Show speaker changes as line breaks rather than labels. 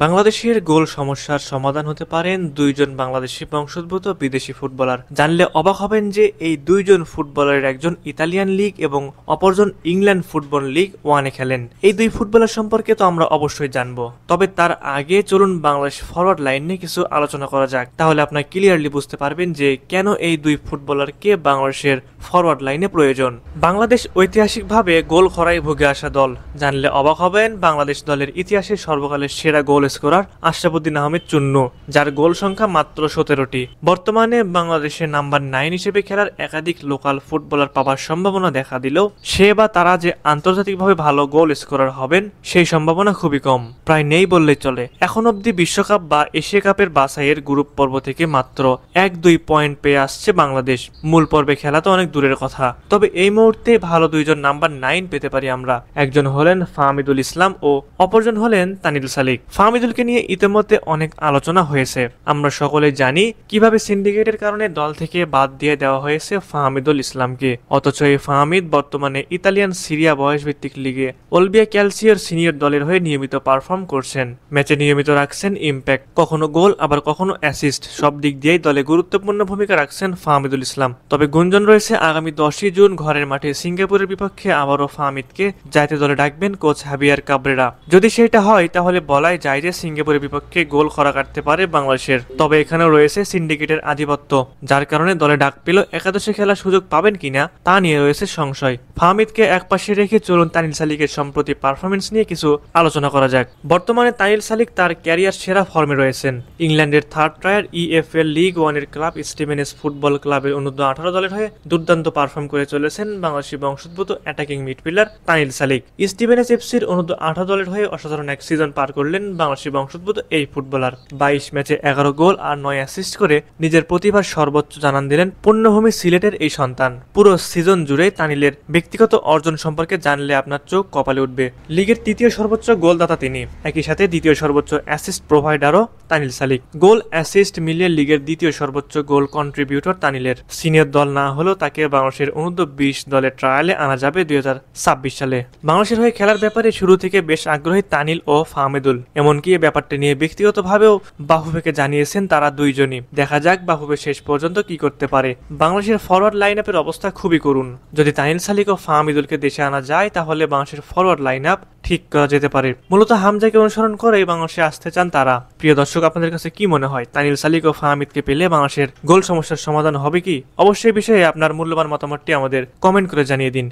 বাংলাদেশের গোল সমস্যার সমাধান হতে পারেন দুইজন বাংলাদেশি বংশোদ্ভূত বিদেশি ফুটবলার। জানলে অবাক হবেন যে এই দুইজন ফুটবলারের একজন ইতালিয়ান লিগ এবং অপরজন ইংল্যান্ড ফুটবল লিগ ওয়ানে খেলেন। এই দুই ফুটবলার সম্পর্কে তো আমরা অবশ্যই জানবো, তবে তার আগে চলুন বাংলাদেশ ফরওয়ার্ড লাইন নিয়ে কিছু আলোচনা করা যাক। তাহলে আপনার ক্লিয়ারলি বুঝতে পারবেন যে কেন এই দুই ফুটবলারকে বাংলাদেশের ফরওয়ার্ড লাইনে প্রয়োজন। বাংলাদেশ ঐতিহাসিকভাবে গোল খরায় ভুগে আসা দল। জানলে অবাক হবেন বাংলাদেশ দলের ইতিহাসে সর্বকালের সেরা গোল স্কোরার আশরাফ উদ্দিন আহমেদ চুন্নু, যার গোল সংখ্যা মাত্র 17টি। বর্তমানে বাংলাদেশের নাম্বার 9 হিসেবে খেলার একাধিক লোকাল ফুটবলার পাওয়ার সম্ভাবনা দেখা দিলেও সে বা তারা যে আন্তর্জাতিকভাবে ভালো গোল স্কোরার হবেন সেই সম্ভাবনা খুবই কম, প্রায় নেই বললেই চলে। এখন অবধি বিশ্বকাপ বা এশিয়া কাপের বাছাইয়ের গ্রুপ পর্ব থেকে মাত্র 1-2 পয়েন্ট পেয়ে আসছে বাংলাদেশ। মূল পর্বে খেলা তো অনেক দূরের কথা, তবে এই মুহূর্তে ভালো দুইজন নাম্বার 9 পেতে পারি আমরা। একজন হলেন ফাহমিদুল ইসলাম ও অপরজন হলেন তানিল সালিক। ফাহমিদুলকে নিয়ে ইতিমধ্যে অনেক আলোচনা হয়েছে। আমরা সকলে জানি কিভাবে সিন্ডিকেটের কারণে দল থেকে বাদ দিয়ে দেওয়া হয়েছে ফাহমিদুল ইসলামকে, অথচ এই ফাহমিদ বর্তমানে ইতালিয়ান সিরিয়া বয়সভিত্তিক লিগে ওলবিয়া ক্যালসিওর সিনিয়র দলের হয়ে নিয়মিত পারফর্ম করছেন। ম্যাচে নিয়মিত রাখছেন ইম্প্যাক্ট, কখনো গোল আবার কখনো অ্যাসিস্ট, সব দিক দিয়েই দলে গুরুত্বপূর্ণ ভূমিকা রাখছেন ফাহমিদুল ইসলাম। তবে গুঞ্জন রয়েছে আগামী 10ই জুন ঘরের মাঠে সিঙ্গাপুরের বিপক্ষে আবারও ফাহমিদকে জাতীয় দলে ডাকবেন কোচ হাবিয়ার কাবরেরা। যদি সেটা হয় তাহলে বলাই যায় যে সিঙ্গাপুরের বিপক্ষে গোল খরা কাটতে পারে বাংলাদেশের। তবে এখানেও রয়েছে সিন্ডিকেটের আধিপত্য, যার কারণে দলে ডাক পেল একাদশে খেলার সুযোগ পাবেন কিনা তা নিয়ে রয়েছে সংশয়। ফাহমিদকে একপাশে রেখে চলুন তানিল সালিকের সম্প্রতি পারফরমেন্স নিয়ে কিছু আলোচনা করা যাক। বর্তমানে তানিল সালিক তার ক্যারিয়ার সেরা ফর্মে রয়েছেন। ইংল্যান্ডের থার্ড টায়ার EFL লিগ 1-এর ক্লাব স্টিভেনস ফুটবল ক্লাবের অনূর্ধ্ব-18 দলের হয়ে দুর্দান্ত পারফর্ম করে চলেছেন বাংলাদেশি বংশোদ্ভূত অ্যাটাকিং মিডফিল্ডার তানিল সালিক। স্টিভেনস এফসির অনূর্ধ্ব-18 দলের হয়ে অসাধারণ এক সিজন পার করলেন বাংলাদেশি বংশোদ্ভূত এই ফুটবলার। 22 ম্যাচে 11 গোল আর 9 অ্যাসিস্ট করে নিজের প্রতিভার সর্বোচ্চ জানান দিলেন পুণ্যভূমি সিলেটের এই সন্তান। পুরো সিজন জুড়ে তানিলের ব্যক্তিগত অর্জন সম্পর্কে জানলে আপনার চোখ কপালে উঠবে। লিগের তৃতীয় সর্বোচ্চ গোলদাতা তিনি, একই সাথে দ্বিতীয় সর্বোচ্চ অ্যাসিস্ট প্রোভাইডারও তানিল সালিক। গোল অ্যাসিস্ট মিলিয়ে লিগের দ্বিতীয় সর্বোচ্চ গোল কন্ট্রিবিউটর তানিলের। সিনিয়র দল না হলেও তাকে বাংলাদেশের অনূর্ধ্ব-20 দলের ট্রায়ালে আনা যাবে 2026 সালে। বাংলাদেশের হয়ে খেলার ব্যাপারে শুরু থেকে বেশ আগ্রহী তানিল ও ফাহমিদুল, এমনকি এই ব্যাপারটা নিয়ে ব্যক্তিগতভাবেও বাফুফেকে জানিয়েছেন তারা দুইজনই। দেখা যাক বাফুফে শেষ পর্যন্ত কি করতে পারে। বাংলাদেশের ফরওয়ার্ড লাইন আপের অবস্থা খুবই করুণ। যদি তানিল সালিক ও ফাহমিদুলকে দেশে আনা যায় তাহলে বাংলাদেশের ফরওয়ার্ড লাইন আপ ঠিক করা যেতে পারে। মূলত হামজাকে অনুসরণ করে বাংলাদেশে আসতে চান তারা। প্রিয় দর্শক, আপনাদের কাছে কি মনে হয় তানিল সালিক ও ফাহমিদকে পেলে বাংলাদেশের গোল সমস্যার সমাধান হবে কি? অবশ্যই বিষয়ে আপনার মূল্যবান মতামতটি আমাদের কমেন্ট করে জানিয়ে দিন।